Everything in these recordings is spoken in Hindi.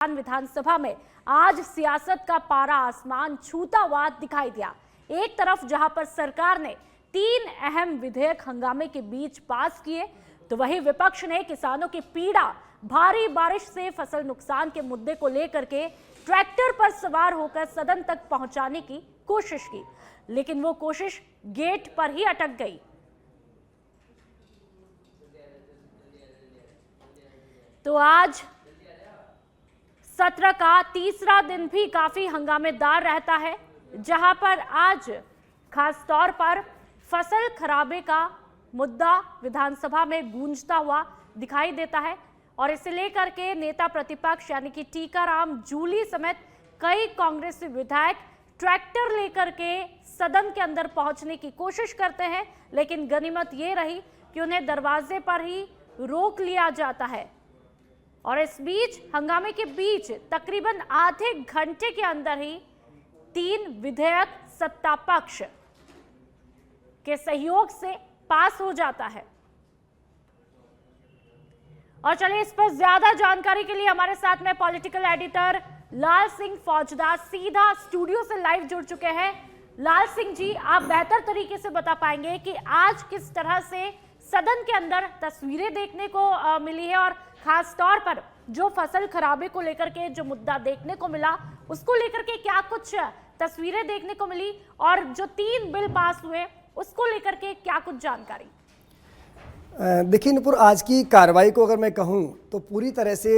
विधानसभा में आज सियासत का पारा आसमान छूता हुआ दिखाई दिया। एक तरफ जहां पर सरकार ने 3 अहम विधेयक हंगामे के बीच पास किए, तो वहीं विपक्ष ने किसानों की पीड़ा, भारी बारिश से फसल नुकसान के मुद्दे को लेकर के ट्रैक्टर पर सवार होकर सदन तक पहुंचाने की कोशिश की, लेकिन वो कोशिश गेट पर ही अटक गई। तो आज सत्र का तीसरा दिन भी काफी हंगामेदार रहता है, जहां पर आज खास तौर पर फसल खराबे का मुद्दा विधानसभा में गूंजता हुआ दिखाई देता है और इसे लेकर के नेता प्रतिपक्ष यानी कि टीकाराम जूली समेत कई कांग्रेसी विधायक ट्रैक्टर लेकर के सदन के अंदर पहुंचने की कोशिश करते हैं, लेकिन गनीमत ये रही कि उन्हें दरवाजे पर ही रोक लिया जाता है। और इस बीच हंगामे के बीच तकरीबन आधे घंटे के अंदर ही 3 विधेयक सत्ता पक्ष के सहयोग से पास हो जाता है। और चलिए इस पर ज्यादा जानकारी के लिए हमारे साथ में पॉलिटिकल एडिटर लाल सिंह फौजदार सीधा स्टूडियो से लाइव जुड़ चुके हैं। लाल सिंह जी, आप बेहतर तरीके से बता पाएंगे कि आज किस तरह से सदन के अंदर तस्वीरें देखने को मिली है और खास तौर पर जो फसल खराबे को लेकर के जो मुद्दा देखने को मिला, उसको लेकर के क्या कुछ तस्वीरें देखने को मिली और जो 3 बिल पास हुए उसको लेकर के क्या कुछ जानकारी? देखिए नुपुर, आज की कार्रवाई को अगर मैं कहूं तो पूरी तरह से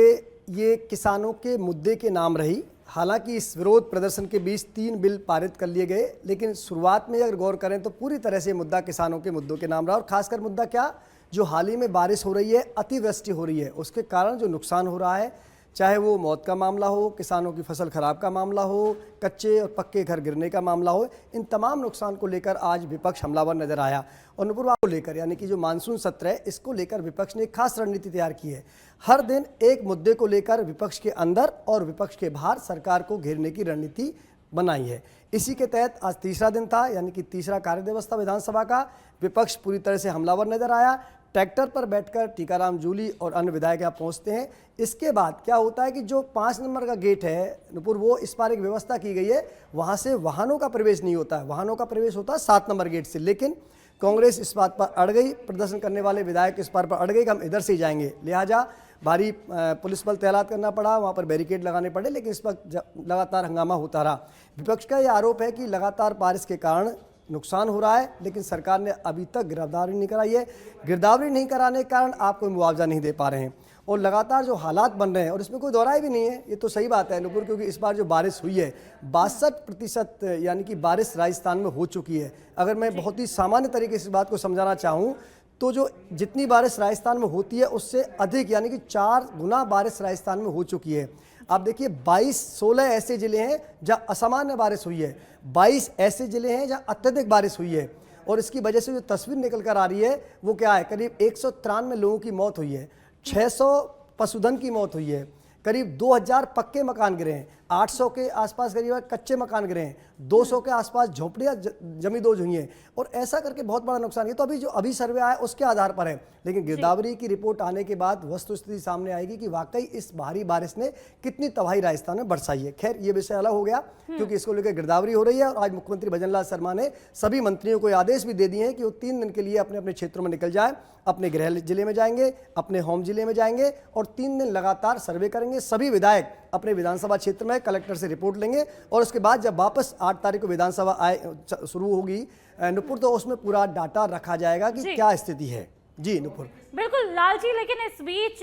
ये किसानों के मुद्दे के नाम रही। हालांकि इस विरोध प्रदर्शन के बीच 3 बिल पारित कर लिए गए, लेकिन शुरुआत में अगर गौर करें तो पूरी तरह से मुद्दा किसानों के मुद्दों के नाम रहा। और खासकर मुद्दा क्या, जो हाल ही में बारिश हो रही है, अतिवृष्टि हो रही है, उसके कारण जो नुकसान हो रहा है, चाहे वो मौत का मामला हो, किसानों की फसल खराब का मामला हो, कच्चे और पक्के घर गिरने का मामला हो, इन तमाम नुकसान को लेकर आज विपक्ष हमलावर नजर आया। और नुपुर को लेकर यानी कि जो मानसून सत्र है, इसको लेकर विपक्ष ने एक खास रणनीति तैयार की है। हर दिन एक मुद्दे को लेकर विपक्ष के अंदर और विपक्ष के बाहर सरकार को घेरने की रणनीति बनाई है। इसी के तहत आज तीसरा दिन था, यानी कि तीसरा कार्यदिवस था विधानसभा का। विपक्ष पूरी तरह से हमलावर नजर आया। ट्रैक्टर पर बैठकर टीकाराम जूली और अन्य विधायक यहाँ पहुँचते हैं। इसके बाद क्या होता है कि जो 5 नंबर का गेट है नुपुर, वो इस बार एक व्यवस्था की गई है, वहाँ से वाहनों का प्रवेश नहीं होता है, वाहनों का प्रवेश होता है 7 नंबर गेट से। लेकिन कांग्रेस इस बात पर अड़ गई, प्रदर्शन करने वाले विधायक इस बात पर अड़ गए कि हम इधर से ही जाएंगे, लिहाजा भारी पुलिस बल तैनात करना पड़ा, वहाँ पर बैरिकेड लगाने पड़े। लेकिन इस वक्त लगातार हंगामा होता रहा। विपक्ष का यह आरोप है कि लगातार बारिश के कारण नुकसान हो रहा है, लेकिन सरकार ने अभी तक गिरदावरी नहीं कराई है। गिरदावरी नहीं कराने के कारण आप कोई मुआवजा नहीं दे पा रहे हैं और लगातार जो हालात बन रहे हैं, और इसमें कोई दोहराई भी नहीं है, ये तो सही बात है नुपुर, क्योंकि इस बार जो बारिश हुई है 62% यानी कि बारिश राजस्थान में हो चुकी है। अगर मैं बहुत ही सामान्य तरीके से इस बात को समझाना चाहूँ तो जो जितनी बारिश राजस्थान में होती है उससे अधिक यानी कि 4 गुना बारिश राजस्थान में हो चुकी है। आप देखिए 16 ऐसे जिले हैं जहां असामान्य बारिश हुई है, 22 ऐसे जिले हैं जहां अत्यधिक बारिश हुई है। और इसकी वजह से जो तस्वीर निकल कर आ रही है वो क्या है, करीब 193 लोगों की मौत हुई है, 600 पशुधन की मौत हुई है, करीब 2000 पक्के मकान गिरे हैं, 800 के आसपास करीब कच्चे मकान गिरे हैं, 200 के आसपास झोपड़ियाँ जमींदोज हुई हैं। और ऐसा करके बहुत बड़ा नुकसान, ये तो अभी सर्वे आया उसके आधार पर है, लेकिन गिरदावरी की रिपोर्ट आने के बाद वस्तुस्थिति सामने आएगी कि वाकई इस भारी बारिश ने कितनी तबाही राजस्थान में बरसाई है। खैर ये विषय अलग हो गया, क्योंकि इसको लेकर गिरदावरी हो रही है। और आज मुख्यमंत्री भजनलाल शर्मा ने सभी मंत्रियों को आदेश भी दे दिए हैं कि वो 3 दिन के लिए अपने अपने क्षेत्रों में निकल जाए, अपने गृह जिले में जाएंगे, अपने होम जिले में जाएंगे और 3 दिन लगातार सर्वे करेंगे। सभी विधायक अपने विधानसभा क्षेत्र में कलेक्टर से रिपोर्ट लेंगे और उसके बाद जब वापस 8 तारीख को विधानसभा शुरू होगी नुपुर, तो उसमें पूरा डाटा रखा जाएगा कि क्या स्थिति है। जी नुपुर, बिल्कुल लाल जी, लेकिन इस बीच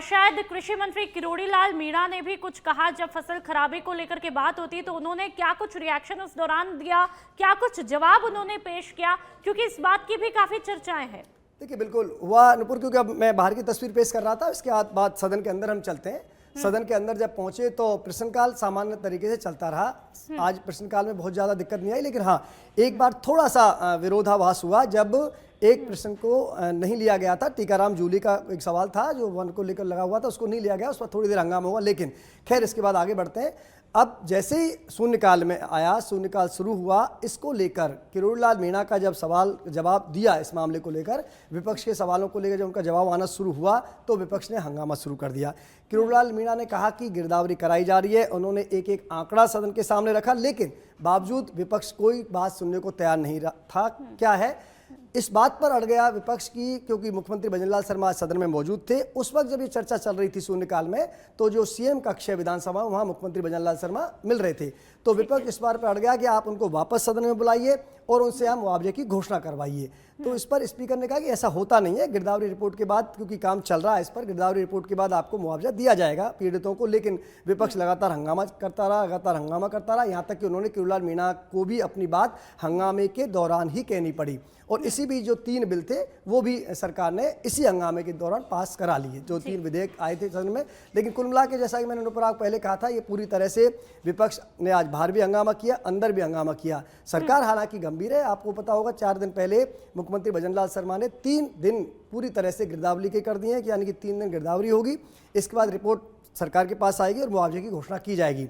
शायद कृषि मंत्री किरोड़ी लाल मीणा ने भी कुछ कहा। जब फसल खराबे को लेकर के बात होती है तो उन्होंने क्या कुछ रिएक्शन उस दौरान दिया, क्या कुछ जवाब उन्होंने पेश किया, क्योंकि इस बात की भी काफी चर्चाएं हैं। देखिए बिल्कुल हुआ नुपुर, क्योंकि अब मैं बाहर की तस्वीर पेश कर रहा था, इसके बाद सदन के अंदर हम चलते हैं। सदन के अंदर जब पहुंचे तो प्रश्नकाल सामान्य तरीके से चलता रहा। आज प्रश्नकाल में बहुत ज़्यादा दिक्कत नहीं आई, लेकिन हाँ एक बार थोड़ा सा विरोधाभास हुआ जब एक प्रश्न को नहीं लिया गया था। टीकाराम जूली का एक सवाल था जो वन को लेकर लगा हुआ था, उसको नहीं लिया गया, उस पर थोड़ी देर हंगामा हुआ। लेकिन खैर इसके बाद आगे बढ़ते हैं। अब जैसे ही शून्यकाल में आया, शून्यकाल शुरू हुआ, इसको लेकर किरोड़ीलाल मीणा का जब सवाल जवाब दिया इस मामले को लेकर, विपक्ष के सवालों को लेकर जब उनका जवाब आना शुरू हुआ तो विपक्ष ने हंगामा शुरू कर दिया। किरोड़ीलाल मीणा ने कहा कि गिरदावरी कराई जा रही है। उन्होंने एक एक आंकड़ा सदन के सामने रखा, लेकिन बावजूद विपक्ष कोई बात सुनने को तैयार नहीं था। क्या है, इस बात पर अड़ गया विपक्ष की, क्योंकि मुख्यमंत्री भजनलाल शर्मा आज सदन में मौजूद थे। उस वक्त जब ये चर्चा चल रही थी शून्यकाल में, तो जो सीएम कक्ष है विधानसभा, वहां मुख्यमंत्री भजनलाल शर्मा मिल रहे थे। तो विपक्ष इस बात पर अड़ गया कि आप उनको वापस सदन में बुलाइए और उनसे हम मुआवजे की घोषणा करवाइए। तो इस पर स्पीकर ने कहा कि ऐसा होता नहीं है, गिरदावरी रिपोर्ट के बाद, क्योंकि काम चल रहा है इस पर, गिरदावरी रिपोर्ट के बाद आपको मुआवजा दिया जाएगा पीड़ितों को। लेकिन विपक्ष लगातार हंगामा करता रहा, यहाँ तक कि उन्होंने किरोड़ीलाल मीणा को भी अपनी बात हंगामे के दौरान ही कहनी पड़ी। और इसी बीच जो 3 बिल थे वो भी सरकार ने इसी हंगामे के दौरान पास करा लिए, जो 3 विधेयक आए थे सदन में। लेकिन कुल मिला के, जैसा कि मैंने अनुप्राग पहले कहा था, ये पूरी तरह से विपक्ष ने आज बाहर भी हंगामा किया, अंदर भी हंगामा किया। सरकार हालांकि गंभीर है। आपको पता होगा 4 दिन पहले मुख्यमंत्री भजनलाल शर्मा ने 3 दिन पूरी तरह से गिरदावरी के कर दिए हैं, यानी कि 3 दिन गिरदावरी होगी। इसके बाद रिपोर्ट सरकार के पास आएगी और मुआवजे की घोषणा की जाएगी।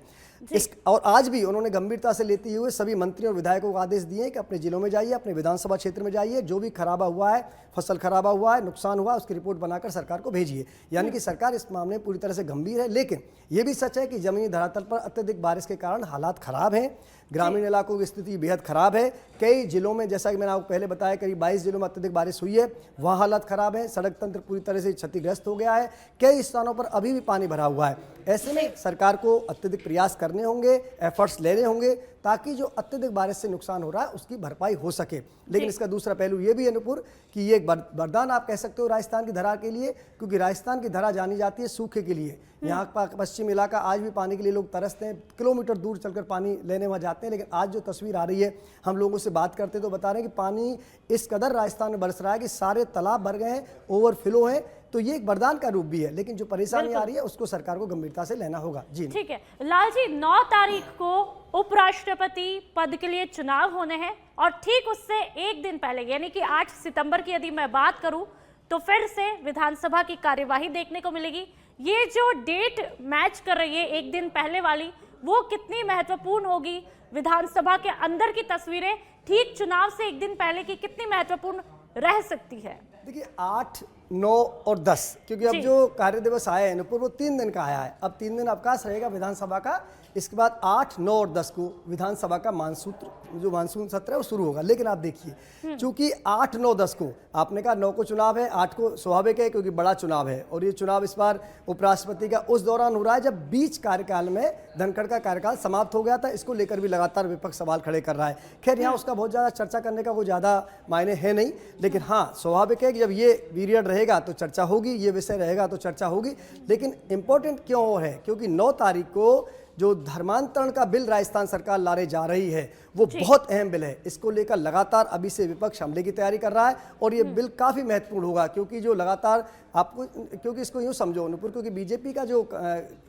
और आज भी उन्होंने गंभीरता से लेते हुए सभी मंत्रियों और विधायकों को आदेश दिए कि अपने जिलों में जाइए, अपने विधानसभा क्षेत्र में जाइए, जो भी खराबा हुआ है, फसल खराबा हुआ है, नुकसान हुआ, उसकी रिपोर्ट बनाकर सरकार को भेजिए। यानी कि सरकार इस मामले में पूरी तरह से गंभीर है। लेकिन ये भी सच है कि जमीनी धरातल पर अत्यधिक बारिश के कारण हालात खराब हैं। ग्रामीण इलाकों की स्थिति बेहद खराब है। कई जिलों में, जैसा कि मैंने आपको पहले बताया, करीब 22 जिलों में अत्यधिक बारिश हुई है, वहाँ हालात खराब है। सड़क तंत्र पूरी तरह से क्षतिग्रस्त हो गया है। कई स्थानों पर अभी भी पानी भरा हुआ है। ऐसे में सरकार को अत्यधिक प्रयास करने होंगे, एफर्ट्स लेने होंगे, ताकि जो अत्यधिक बारिश से नुकसान हो रहा है उसकी भरपाई हो सके। लेकिन इसका दूसरा पहलू ये भी है अनुपुर कि ये एक वरदान आप कह सकते हो राजस्थान की धरा के लिए, क्योंकि राजस्थान की धरा जानी जाती है सूखे के लिए। यहाँ का पश्चिम इलाका आज भी पानी के लिए लोग तरसते हैं, किलोमीटर दूर चलकर पानी लेने वहाँ जाते हैं। लेकिन आज जो तस्वीर आ रही है, हम लोगों से बात करते तो बता रहे हैं कि पानी इस कदर राजस्थान में बरस रहा है कि सारे तालाब भर गए हैं, ओवरफ्लो हैं। तो ये एक वरदान का रूप भी है। लेकिन जो परेशानी आ रही है उसको सरकार को गंभीरता से लेना होगा। जी ठीक है लाल जी, 9 तारीख को उपराष्ट्रपति पद के लिए चुनाव होने हैं और ठीक उससे एक दिन पहले, यानी कि 8 सितंबर की यदि मैं बात करूं, तो फिर से विधानसभा की कार्यवाही देखने को मिलेगी। ये जो डेट मैच कर रही है एक दिन पहले वाली, वो कितनी महत्वपूर्ण होगी? विधानसभा के अंदर की तस्वीरें ठीक चुनाव से एक दिन पहले की कितनी महत्वपूर्ण रह सकती है? देखिए 8, 9 और 10, क्योंकि अब जो कार्य दिवस आया है अनुपुर, वो 3 दिन का आया है। अब 3 दिन अवकाश रहेगा विधानसभा का। इसके बाद 8, 9 और 10 को विधानसभा का मानसून सत्र है वो शुरू होगा। लेकिन आप देखिए, चूंकि 8, 9, 10 को आपने कहा 9 को चुनाव है, 8 को स्वाभाविक है क्योंकि बड़ा चुनाव है। और ये चुनाव इस बार उपराष्ट्रपति का उस दौरान हो रहा है जब बीच कार्यकाल में धनखड़ का कार्यकाल समाप्त हो गया था। इसको लेकर भी लगातार विपक्ष सवाल खड़े कर रहा है। खैर यहाँ उसका बहुत ज़्यादा चर्चा करने का वो ज़्यादा मायने है नहीं। लेकिन हाँ, स्वाभाविक है कि जब ये पीरियड रहेगा तो चर्चा होगी, ये विषय रहेगा तो चर्चा होगी। लेकिन इंपॉर्टेंट क्यों है? क्योंकि 9 तारीख को जो धर्मांतरण का बिल राजस्थान सरकार लाने जा रही है वो बहुत अहम बिल है। इसको लेकर लगातार अभी से विपक्ष हमले की तैयारी कर रहा है और ये बिल काफ़ी महत्वपूर्ण होगा, क्योंकि जो लगातार आपको, क्योंकि इसको यूँ समझो अनुपुर, क्योंकि बीजेपी का जो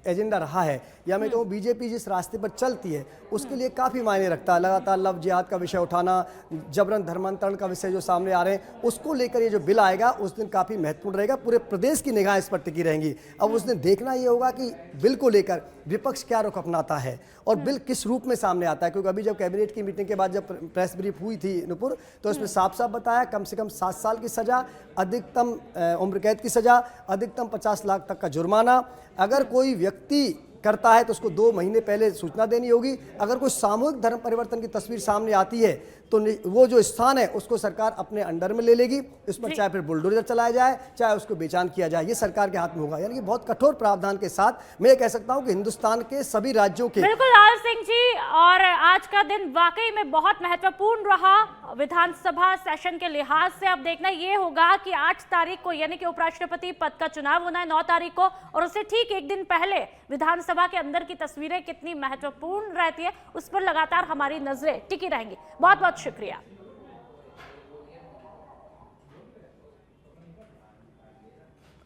एजेंडा रहा है, या मैं कहूँ बीजेपी जिस रास्ते पर चलती है उसके लिए काफ़ी मायने रखता है। लगातार लव जिहाद का विषय उठाना, जबरन धर्मांतरण का विषय जो सामने आ रहे हैं, उसको लेकर ये जो बिल आएगा उस दिन काफ़ी महत्वपूर्ण रहेगा। पूरे प्रदेश की निगाह इस पर टिकी रहेंगी। अब उस दिन देखना ये होगा कि बिल को लेकर विपक्ष क्या रुख अपनाता है और बिल किस रूप में सामने आता है। क्योंकि अभी जब कैबिनेट की मीटिंग के बाद जब प्रेस ब्रीफ हुई थी नुपुर, तो इसमें साफ साफ बताया कम से कम 7 साल की सजा, अधिकतम उम्र कैद की सजा, अधिकतम 50 लाख तक का जुर्माना। अगर कोई व्यक्ति करता है तो उसको 2 महीने पहले सूचना देनी होगी। अगर कोई सामूहिक धर्म परिवर्तन की तस्वीर सामने आती है तो वो जो स्थान है उसको सरकार अपने अंडर में ले लेगी। इस पर चाहे फिर बुलडोजर चलाया जाए, चाहे उसको बेचान किया जाए, ये सरकार के हाथ में होगा। यानी कि बहुत कठोर प्रावधान के साथ मैं कह सकता हूं कि हिंदुस्तान के सभी राज्यों के। बिल्कुल लाल सिंह जी, और आज का दिन वाकई में बहुत महत्वपूर्ण रहा विधानसभा सेशन के लिहाज से। अब देखना ये होगा कि 8 तारीख को, यानी कि उपराष्ट्रपति पद का चुनाव होना है 9 तारीख को, और उससे ठीक एक दिन पहले विधानसभा के अंदर की तस्वीरें कितनी महत्वपूर्ण रहती है, उस पर लगातार हमारी नजरें टिकी रहेंगी। बहुत बहुत शुक्रिया।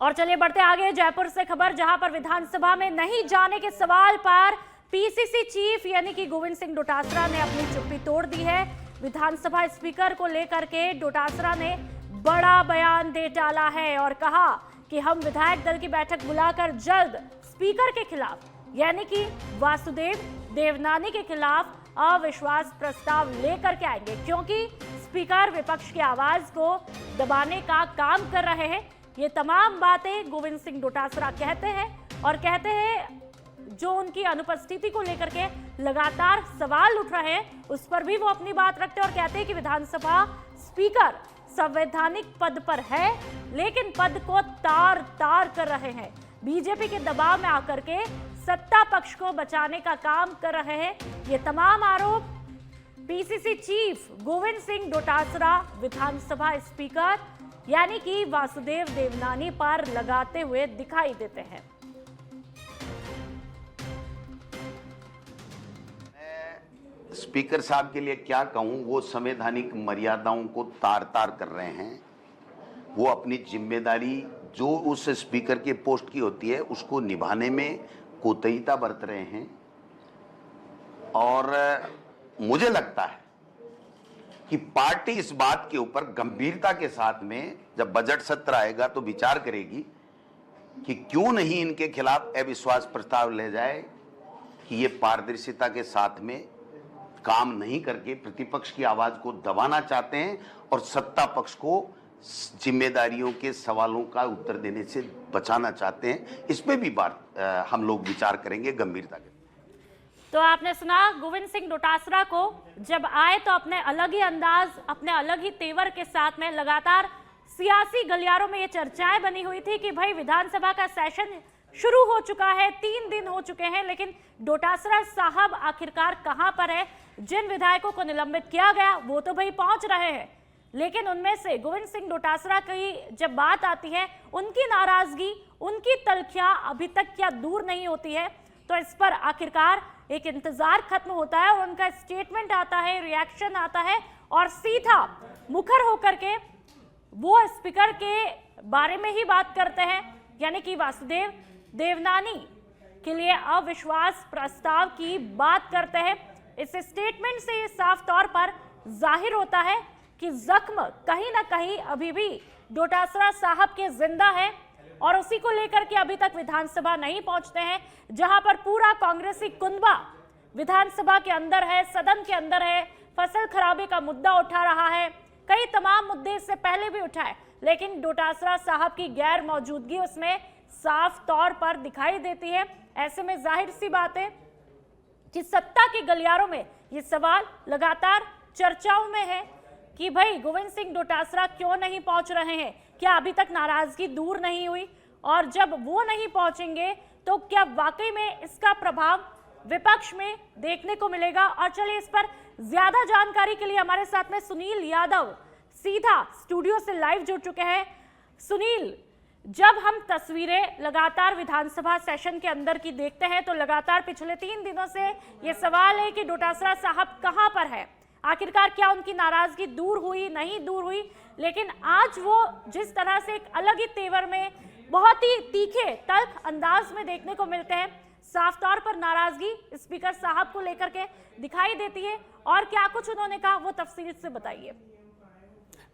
और चलिए बढ़ते आगे जयपुर से खबर, जहां पर विधानसभा में नहीं जाने के सवाल पर पीसीसी चीफ यानी कि गोविंद सिंह डोटासरा ने अपनी चुप्पी तोड़ दी है। विधानसभा स्पीकर को लेकर के डोटासरा ने बड़ा बयान दे डाला है और कहा कि हम विधायक दल की बैठक बुलाकर जल्द स्पीकर के खिलाफ यानी कि वासुदेव देवनानी के खिलाफ अविश्वास प्रस्ताव लेकर के आएंगे, क्योंकि स्पीकर विपक्ष की आवाज को दबाने का काम कर रहे हैं। ये तमाम बातें गोविंद सिंह डोटासरा कहते हैं और कहते हैं जो उनकी अनुपस्थिति को लेकर के लगातार सवाल उठ रहे हैं उस पर भी वो अपनी बात रखते हैं और कहते हैं कि विधानसभा स्पीकर संवैधानिक पद पर है लेकिन पद को तार तार कर रहे हैं, बीजेपी के दबाव में आकर के सत्ता पक्ष को बचाने का काम कर रहे हैं। ये तमाम आरोप पीसीसी चीफ गोविंद सिंह डोटासरा विधानसभा स्पीकर यानी कि वासुदेव देवनानी पर लगाते हुए दिखाई देते हैं। स्पीकर साहब के लिए क्या कहूं, वो संवैधानिक मर्यादाओं को तार तार कर रहे हैं। वो अपनी जिम्मेदारी जो उस स्पीकर के पोस्ट की होती है उसको निभाने में कोताहीता बरत रहे हैं और मुझे लगता है कि पार्टी इस बात के ऊपर गंभीरता के साथ में जब बजट सत्र आएगा तो विचार करेगी कि क्यों नहीं इनके खिलाफ अविश्वास प्रस्ताव ले जाए कि ये पारदर्शिता के साथ में काम नहीं करके प्रतिपक्ष की आवाज को दबाना चाहते हैं और सत्ता पक्ष को जिम्मेदारियों के सवालों का उत्तर देने से बचाना चाहते हैं। इस पे भी बात हम लोग विचार करेंगे गंभीरता के। तो आपने सुना गोविंद सिंह डोटासरा को जब आए तो अपने अलग ही अंदाज अपने अलग ही तेवर के साथ में लगातार सियासी गलियारों में ये चर्चाएं बनी हुई थी कि भाई विधानसभा का सेशन शुरू हो चुका है, 3 दिन हो चुके हैं, लेकिन डोटासरा साहब आखिरकार कहां पर है। जिन विधायकों को निलंबित किया गया वो तो भाई पहुंच रहे हैं, लेकिन उनमें से गोविंद सिंह डोटासरा की जब बात आती है उनकी नाराजगी उनकी तलखियां अभी तक क्या दूर नहीं होती है। तो इस पर आखिरकार एक इंतजार खत्म होता है और उनका स्टेटमेंट आता है, रिएक्शन आता है और सीधा मुखर होकर के वो स्पीकर के बारे में ही बात करते हैं यानी कि वासुदेव देवनानी के लिए अविश्वास प्रस्ताव की बात करते हैं। इस स्टेटमेंट से ये साफ तौर पर जाहिर होता है कि जख्म कहीं ना कहीं अभी भी डोटासरा साहब के जिंदा है और उसी को लेकर के अभी तक विधानसभा नहीं पहुंचते हैं, जहां पर पूरा कांग्रेसी कुनबा विधानसभा के अंदर है, सदन के अंदर है, फसल खराबे का मुद्दा उठा रहा है, कई तमाम मुद्दे इससे पहले भी उठाए, लेकिन डोटासरा साहब की गैर मौजूदगी उसमें साफ तौर पर दिखाई देती है। ऐसे में जाहिर सी बात है कि सत्ता के गलियारों में ये सवाल लगातार चर्चाओं में है कि भाई गोविंद सिंह डोटासरा क्यों नहीं पहुंच रहे हैं, क्या अभी तक नाराजगी दूर नहीं हुई, और जब वो नहीं पहुंचेंगे तो क्या वाकई में इसका प्रभाव विपक्ष में देखने को मिलेगा। और चलिए इस पर ज्यादा जानकारी के लिए हमारे साथ में सुनील यादव सीधा स्टूडियो से लाइव जुड़ चुके हैं। सुनील, जब हम तस्वीरें लगातार विधानसभा सेशन के अंदर की देखते हैं तो लगातार पिछले 3 दिनों से ये सवाल है कि डोटासरा साहब कहां पर है, आखिरकार क्या उनकी नाराजगी दूर हुई नहीं दूर हुई, लेकिन आज वो जिस तरह से एक अलग ही तेवर में बहुत ही तीखे तल्ख अंदाज में देखने को मिलते हैं, साफ तौर पर नाराजगी स्पीकर साहब को लेकर के दिखाई देती है। और क्या कुछ उन्होंने कहा वो तफसील से बताइए।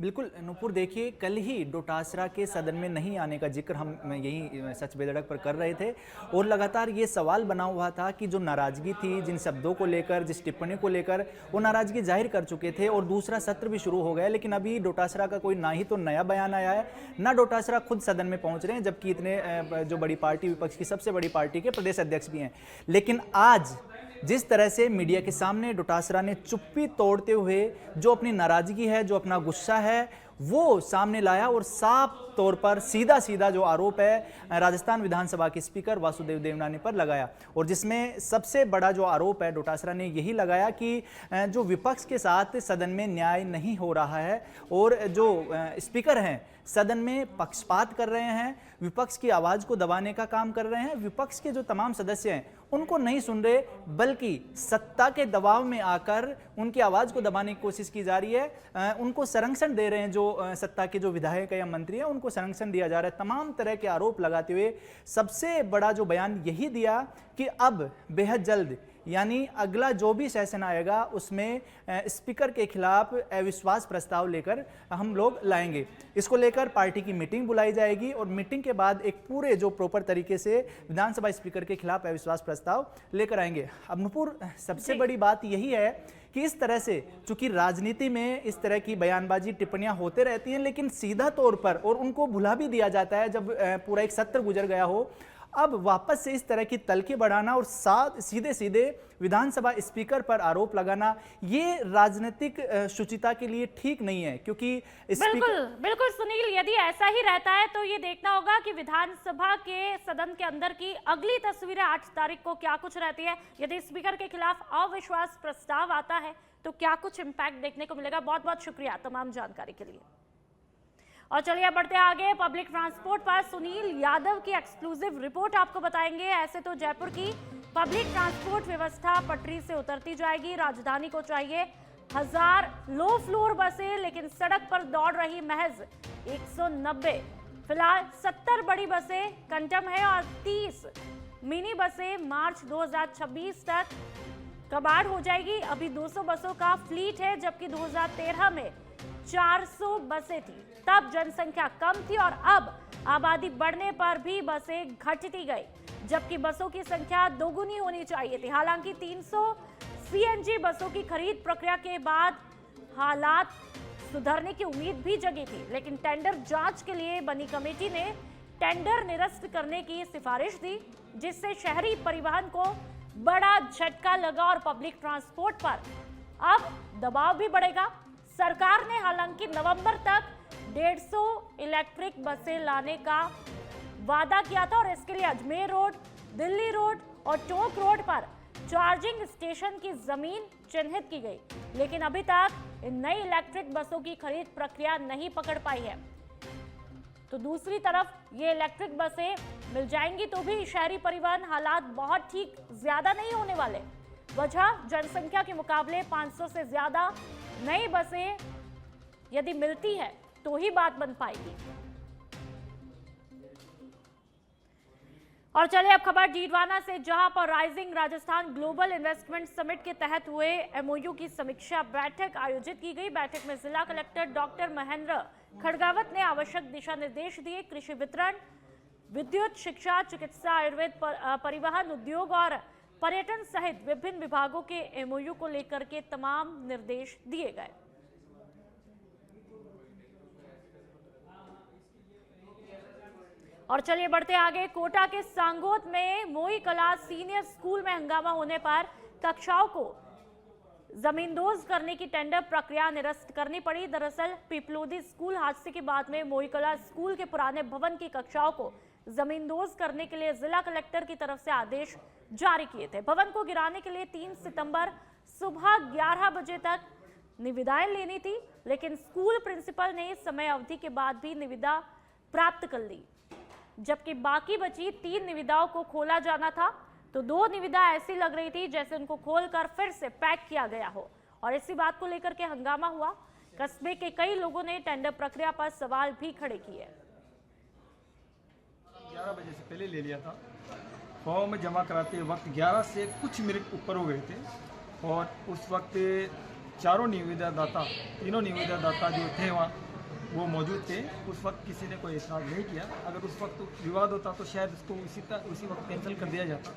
बिल्कुल नूपुर, देखिए कल ही डोटासरा के सदन में नहीं आने का जिक्र हम यही सच बेधड़क पर कर रहे थे और लगातार ये सवाल बना हुआ था कि जो नाराजगी थी, जिन शब्दों को लेकर, जिस टिप्पणी को लेकर वो नाराजगी जाहिर कर चुके थे और दूसरा सत्र भी शुरू हो गया, लेकिन अभी डोटासरा का कोई ना ही तो नया बयान आया है, ना डोटासरा खुद सदन में पहुंच रहे हैं, जबकि इतने जो बड़ी पार्टी, विपक्ष की सबसे बड़ी पार्टी के प्रदेश अध्यक्ष भी हैं। लेकिन आज जिस तरह से मीडिया के सामने डोटासरा ने चुप्पी तोड़ते हुए जो अपनी नाराजगी है, जो अपना गुस्सा है वो सामने लाया और साफ तौर पर सीधा सीधा जो आरोप है राजस्थान विधानसभा के स्पीकर वासुदेव देवनानी पर लगाया, और जिसमें सबसे बड़ा जो आरोप है डोटासरा ने यही लगाया कि जो विपक्ष के साथ सदन में न्याय नहीं हो रहा है और जो स्पीकर हैं सदन में पक्षपात कर रहे हैं, विपक्ष की आवाज को दबाने का काम कर रहे हैं, विपक्ष के जो तमाम सदस्य हैं उनको नहीं सुन रहे, बल्कि सत्ता के दबाव में आकर उनकी आवाज को दबाने की कोशिश की जा रही है, उनको संरक्षण दे रहे हैं, जो सत्ता के जो विधायक या मंत्री हैं उनको संरक्षण दिया जा रहा है। तमाम तरह के आरोप लगाते हुए सबसे बड़ा जो बयान यही दिया कि अब बेहद जल्द यानी अगला जो भी सेशन आएगा उसमें स्पीकर के खिलाफ अविश्वास प्रस्ताव लेकर हम लोग लाएंगे। इसको लेकर पार्टी की मीटिंग बुलाई जाएगी और मीटिंग के बाद एक पूरे जो प्रॉपर तरीके से विधानसभा स्पीकर के खिलाफ अविश्वास प्रस्ताव लेकर आएंगे। अब नुपुर, सबसे बड़ी बात यही है कि इस तरह से, चूंकि राजनीति में इस तरह की बयानबाजी टिप्पणियां होते रहती हैं, लेकिन सीधा तौर पर और उनको भुला भी दिया जाता है जब पूरा एक सत्र गुजर गया हो। अब वापस से इस तरह की तलखे बढ़ाना और सीधे सीधे विधानसभा स्पीकर पर आरोप लगाना, ये राजनीतिक शुचिता के लिए ठीक नहीं है, क्योंकि बिल्कुल सुनील, यदि ऐसा ही रहता है तो ये देखना होगा कि विधानसभा के सदन के अंदर की अगली तस्वीरें 8 तारीख को क्या कुछ रहती है। यदि स्पीकर के खिलाफ अविश्वास प्रस्ताव आता है तो क्या कुछ इंपैक्ट देखने को मिलेगा। बहुत बहुत शुक्रिया तमाम जानकारी के लिए। और चलिए बढ़ते आगे, पब्लिक ट्रांसपोर्ट पर सुनील यादव की एक्सक्लूसिव रिपोर्ट आपको बताएंगे। ऐसे तो जयपुर की पब्लिक ट्रांसपोर्ट व्यवस्था पटरी से उतरती जाएगी। राजधानी को चाहिए 1000 लो फ्लोर बसें, लेकिन सड़क पर दौड़ रही महज 190। फिलहाल 70 बड़ी बसें कंटम है और 30 मिनी बसें मार्च 2026 तक कबाड़ हो जाएगी। अभी 200 बसों का फ्लीट है, जबकि 2013 में 400 बसें थी, तब जनसंख्या कम थी और अब आबादी बढ़ने पर भी बसें घटती गई, जबकि बसों की संख्या दोगुनी होनी चाहिए थी। हालांकि 300 सीएनजी बसों की खरीद प्रक्रिया के बाद हालात सुधरने की उम्मीद भी जगी थी, लेकिन टेंडर जांच के लिए बनी कमेटी ने टेंडर निरस्त करने की सिफारिश दी, जिससे शहरी परिवहन को बड़ा झटका लगा और पब्लिक ट्रांसपोर्ट पर अब दबाव भी बढ़ेगा। सरकार ने हालांकि नवंबर तक 150 इलेक्ट्रिक बसें लाने का वादा किया था और इसके लिए अजमेर रोड, दिल्ली रोड और टोंक रोड पर चार्जिंग स्टेशन की जमीन चिन्हित की गई, लेकिन अभी तक इन नई इलेक्ट्रिक बसों की खरीद प्रक्रिया नहीं पकड़ पाई है। तो दूसरी तरफ ये इलेक्ट्रिक बसें मिल जाएंगी तो भी शहरी परिवहन हालात बहुत ठीक ज्यादा नहीं होने वाले। वजह जनसंख्या के मुकाबले 500 से ज्यादा नई बसें यदि मिलती है तो ही बात बन पाएगी। और चलिए अब खबर डीडवाना से, जहां पर rising Rajasthan global investment summit के तहत हुए एमओयू की समीक्षा बैठक आयोजित की गई। बैठक में जिला कलेक्टर डॉक्टर महेंद्र खड़गावत ने आवश्यक दिशा निर्देश दिए। कृषि वितरण, विद्युत, शिक्षा, चिकित्सा, आयुर्वेद, परिवहन, उद्योग और पर्यटन सहित विभिन्न विभागों के एमओयू को लेकर के तमाम निर्देश दिए गए। और चलिए बढ़ते आगे, कोटा के सांगोत में मोई कला सीनियर स्कूल में हंगामा होने पर कक्षाओं को जमींदोज करने की टेंडर प्रक्रिया निरस्त करनी पड़ी। दरअसल पिपलोदी स्कूल हादसे के बाद में मोई कला स्कूल के पुराने भवन की कक्षाओं को जमींदोज करने के लिए जिला कलेक्टर की तरफ से आदेश जारी किए थे। भवन को गिराने के लिए 3 सितंबर सुबह 11 बजे तक निविदाएं लेनी थी, लेकिन स्कूल प्रिंसिपल ने समय अवधि के बाद भी निविदा प्राप्त कर ली, जबकि बाकी बची 3 निविदाओं को खोला जाना था। तो 2 निविदा ऐसी लग रही थी जैसे उनको खोलकर फिर से पैक किया गया हो, और इसी बात को लेकर के हंगामा हुआ। कस्बे के कई लोगों ने टेंडर प्रक्रिया पर सवाल भी खड़े किए। 11 बजे से पहले ले लिया था। फॉर्म जमा कराते वक्त 11 से कुछ मिनट ऊपर हो गए थे, और उस वक्त तीनों निविदादाता जो थे वहाँ वो मौजूद थे। उस वक्त किसी ने कोई एतराज़ नहीं किया। अगर उस वक्त विवाद होता तो शायद उसको उसी वक्त कैंसिल कर दिया जाता,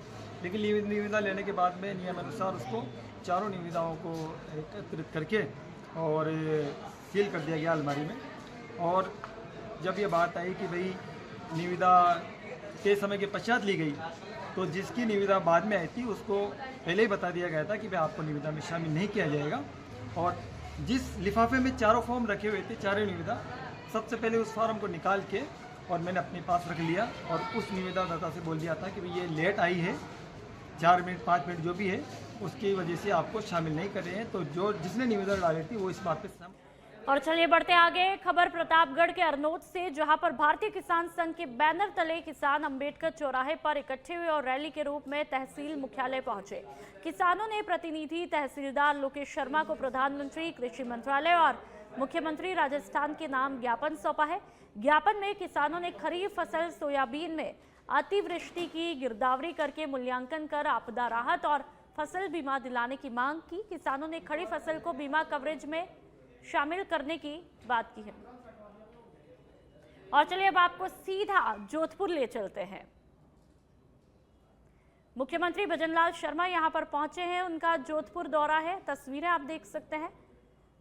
लेकिन निविदा लेने के बाद में नियमानुसार उसको 4 निविदाओं को एकत्रित करके और सील कर दिया गया अलमारी में। और जब ये बात आई कि भाई निविदा के समय के पश्चात ली गई, तो जिसकी निविदा बाद में आई थी उसको पहले ही बता दिया गया था कि भाई आपको निविदा में शामिल नहीं किया जाएगा। और जिस लिफाफे में 4 फॉर्म रखे हुए थे, 4 निविदा, सबसे पहले उस फॉर्म को निकाल के और मैंने अपने पास रख लिया और उस निविदादाता से बोल दिया था कि भाई ये लेट आई है, 4 मिनट 5 मिनट जो भी है उसकी वजह से आपको शामिल नहीं कर रहे हैं। तो जिसने निविदा डाली थी वो इस बात पे और चलिए बढ़ते आगे, खबर प्रतापगढ़ के अरनोद से, जहां पर भारतीय किसान संघ के बैनर तले किसान अंबेडकर चौराहे पर इकट्ठे हुए और रैली के रूप में तहसील मुख्यालय पहुंचे। किसानों ने प्रतिनिधि तहसीलदार लोकेश शर्मा को प्रधानमंत्री, कृषि मंत्रालय और मुख्यमंत्री राजस्थान के नाम ज्ञापन सौंपा है। ज्ञापन में किसानों ने खरीफ फसल सोयाबीन में अतिवृष्टि की गिरदावरी करके मूल्यांकन कर आपदा राहत और फसल बीमा दिलाने की मांग की। किसानों ने खड़ी फसल को बीमा कवरेज में शामिल करने की बात की है। और चलिए अब आपको सीधा जोधपुर ले चलते हैं। मुख्यमंत्री भजनलाल शर्मा यहां पर पहुंचे हैं, उनका जोधपुर दौरा है। तस्वीरें आप देख सकते हैं,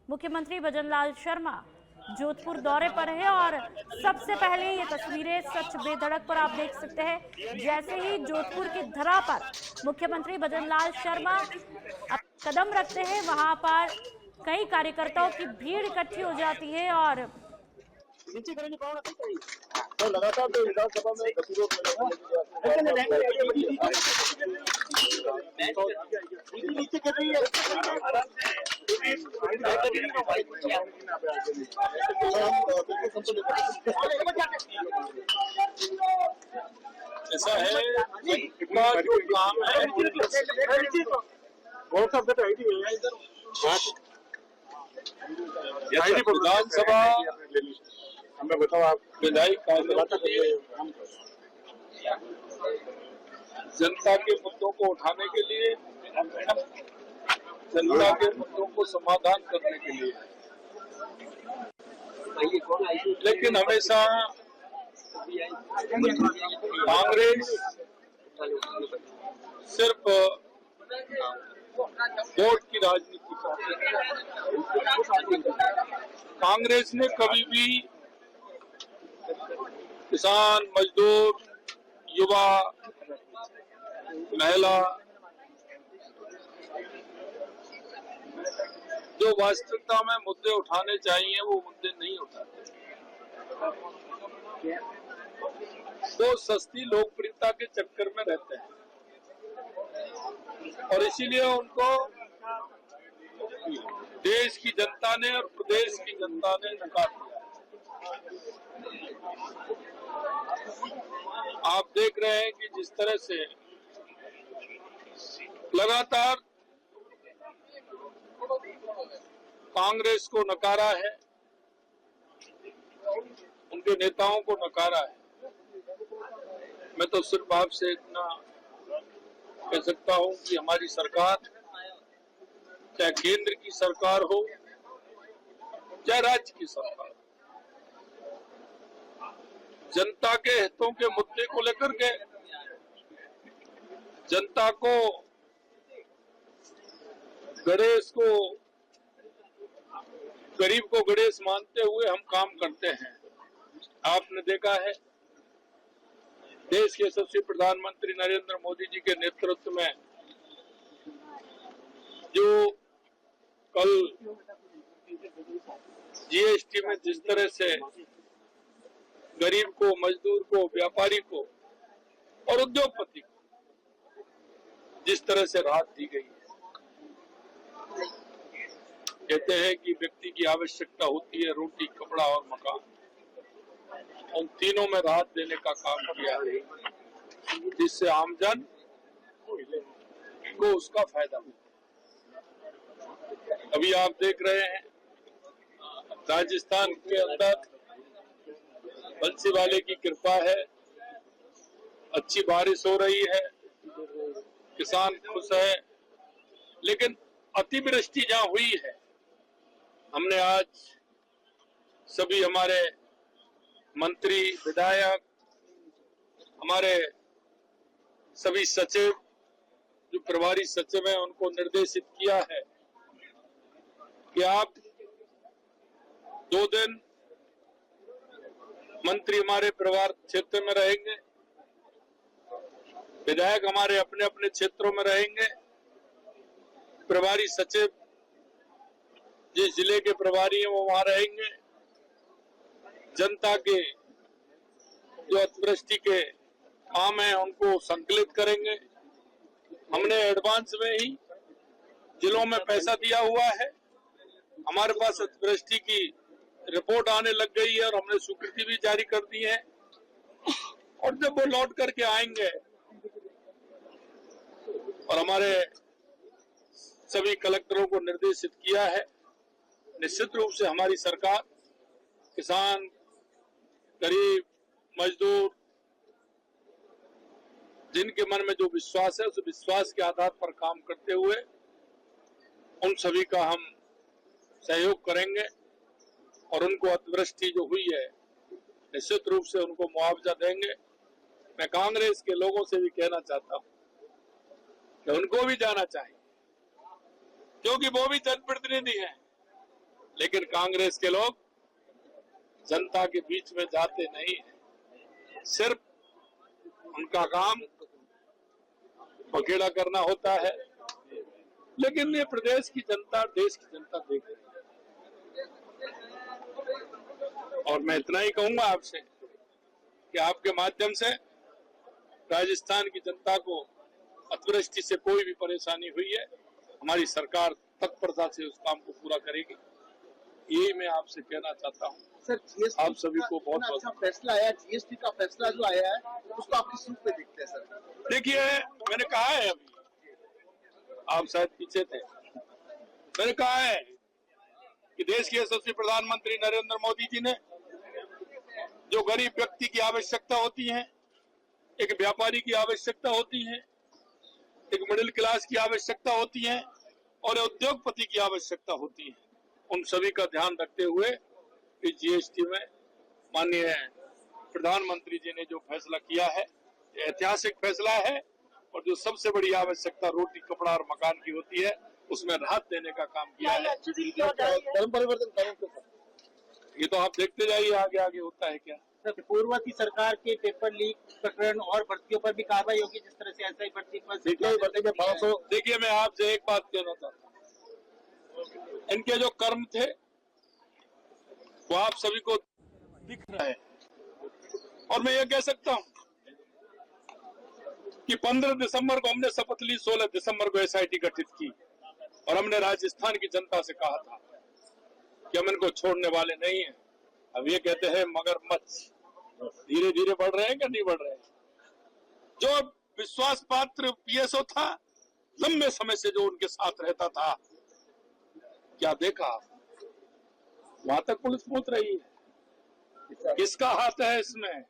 मुख्यमंत्री भजनलाल शर्मा जोधपुर दौरे पर है और सबसे पहले ये तस्वीरें सच बेधड़क पर आप देख सकते हैं। जैसे ही जोधपुर की धरा पर मुख्यमंत्री भजनलाल शर्मा कदम रखते हैं, वहां पर कई कार्यकर्ताओं की भीड़ इकट्ठी हो जाती है और तो लगातार जो विधानसभा में गतिरोध नीचे कर रही है। ऐसा है इतना जो काम है बहुत सब तो विधानसभा हमें बताओ आप विधायक कार्यकर्ता जनता के मुद्दों को उठाने के लिए, जनता के मुद्दों को समाधान करने के लिए, लेकिन हमेशा कांग्रेस सिर्फ वोट की राजनीति करती है। कांग्रेस ने कभी भी किसान, मजदूर, युवा, महिला जो वास्तविकता में मुद्दे उठाने चाहिए वो मुद्दे नहीं उठाते। वो सस्ती लोकप्रियता के चक्कर में रहते हैं और इसीलिए उनको देश की जनता ने और प्रदेश की जनता ने नकार दिया। आप देख रहे हैं कि जिस तरह से लगातार कांग्रेस को नकारा है, उनके नेताओं को नकारा है। मैं तो सिर्फ आपसे इतना कह सकता हूं कि हमारी सरकार, चाहे केंद्र की सरकार हो चाहे राज्य की सरकार, जनता के हितों के मुद्दे को लेकर के जनता को गणेश को, गरीब को गणेश मानते हुए हम काम करते हैं। आपने देखा है देश के यशस्वी प्रधानमंत्री नरेंद्र मोदी जी के नेतृत्व में जो कल जीएसटी में जिस तरह से गरीब को, मजदूर को, व्यापारी को और उद्योगपति को जिस तरह से राहत दी गई है। कहते हैं कि व्यक्ति की आवश्यकता होती है रोटी, कपड़ा और मकान, उन तीनों में राहत देने का काम किया है, जिससे आमजन को उसका फायदा हो। अभी आप देख रहे हैं राजस्थान के अंदर बंसीवाले की कृपा है, अच्छी बारिश हो रही है, किसान खुश है, लेकिन अतिवृष्टि जहां हुई है, हमने आज सभी हमारे मंत्री, विधायक, हमारे सभी सचिव, जो प्रभारी सचिव हैं, उनको निर्देशित किया है कि आप 2 दिन मंत्री हमारे प्रभार क्षेत्र में रहेंगे, विधायक हमारे अपने अपने क्षेत्रों में रहेंगे, प्रभारी सचिव जिस जिले के प्रभारी हैं वो वहां रहेंगे, जनता के जो अतिवृष्टि के काम है उनको संकलित करेंगे। हमने एडवांस में ही जिलों में पैसा दिया हुआ है, हमारे पास अतिवृष्टि की रिपोर्ट आने लग गई है और हमने स्वीकृति भी जारी कर दी है। और जब वो लौट करके आएंगे और हमारे सभी कलेक्टरों को निर्देशित किया है, निश्चित रूप से हमारी सरकार किसान, गरीब, मजदूर, जिनके मन में जो विश्वास है उस विश्वास के आधार पर काम करते हुए उन सभी का हम सहयोग करेंगे और उनको अतिवृष्टि जो हुई है निश्चित रूप से उनको मुआवजा देंगे। मैं कांग्रेस के लोगों से भी कहना चाहता हूं कि उनको भी जाना चाहिए, क्योंकि वो भी जनप्रतिनिधि हैं, लेकिन कांग्रेस के लोग जनता के बीच में जाते नहीं है। सिर्फ उनका काम पखेड़ा करना होता है, लेकिन ये प्रदेश की जनता, देश की जनता देख रही है। और मैं इतना ही कहूंगा आपसे कि आपके माध्यम से राजस्थान की जनता को अतिवृष्टि से कोई भी परेशानी हुई है, हमारी सरकार तत्परता से उस काम को पूरा करेगी। यही मैं आपसे कहना चाहता हूँ। सर, जीएसटी आप सभी को बहुत अच्छा फैसला आया, जीएसटी का फैसला जो आया है उसको आप किस रूप में देखते हैं सर? देखिए, मैंने कहा है, अभी आप शायद पीछे थे, मैंने कहा है कि देश के यशस्वी प्रधानमंत्री नरेंद्र मोदी जी ने जो गरीब व्यक्ति की आवश्यकता होती है, एक व्यापारी की आवश्यकता होती है, एक मिडिल क्लास की आवश्यकता होती है और उद्योगपति की आवश्यकता होती है, उन सभी का ध्यान रखते हुए इस जीएसटी में माननीय प्रधानमंत्री जी ने जो फैसला किया है, ये ऐतिहासिक फैसला है और जो सबसे बड़ी आवश्यकता रोटी, कपड़ा और मकान की होती है, उसमें राहत देने का काम किया है। धर्म परिवर्तन करेंगे सर? ये तो आप देखते जाइए आगे आगे होता है क्या। सर, पूर्व की सरकार के पेपर लीक प्रकरण और भर्तियों पर भी कार्रवाई होगी, जिस तरह से ऐसा ही भर्ती पर देखिए, मैं आपसे एक बात कहना चाहता हूँ, इनके जो कर्म थे वो आप सभी को दिख रहा है और मैं ये कह सकता हूँ कि 15 दिसंबर को हमने शपथ ली, 16 दिसंबर को एसआईटी गठित की और हमने राजस्थान की जनता से कहा था कि हम इनको छोड़ने वाले नहीं हैं। अब ये कहते हैं मगरमच्छ धीरे धीरे बढ़ रहे हैं कि नहीं बढ़ रहे हैं। जो विश्वास पात्र पीएसओ था, लंबे समय से जो उनके साथ रहता था, क्या देखा वहां तक पुलिस पहुंच रही है। किसका हाथ है इसमें?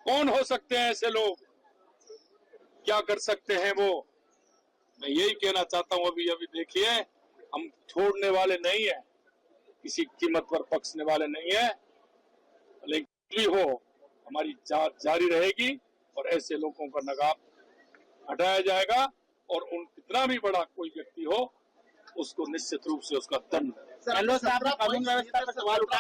कौन हो सकते हैं ऐसे लोग? क्या कर सकते हैं वो? मैं यही कहना चाहता हूं। अभी देखिए, हम छोड़ने वाले नहीं है, किसी कीमत पर बख्शने वाले नहीं है, लेकिन भी हो हमारी जारी रहेगी और ऐसे लोगों का नकाब हटाया जाएगा और उन कितना भी बड़ा कोई व्यक्ति हो उसको निश्चित रूप से उसका दंड। कानून व्यवस्था पर सवाल उठाए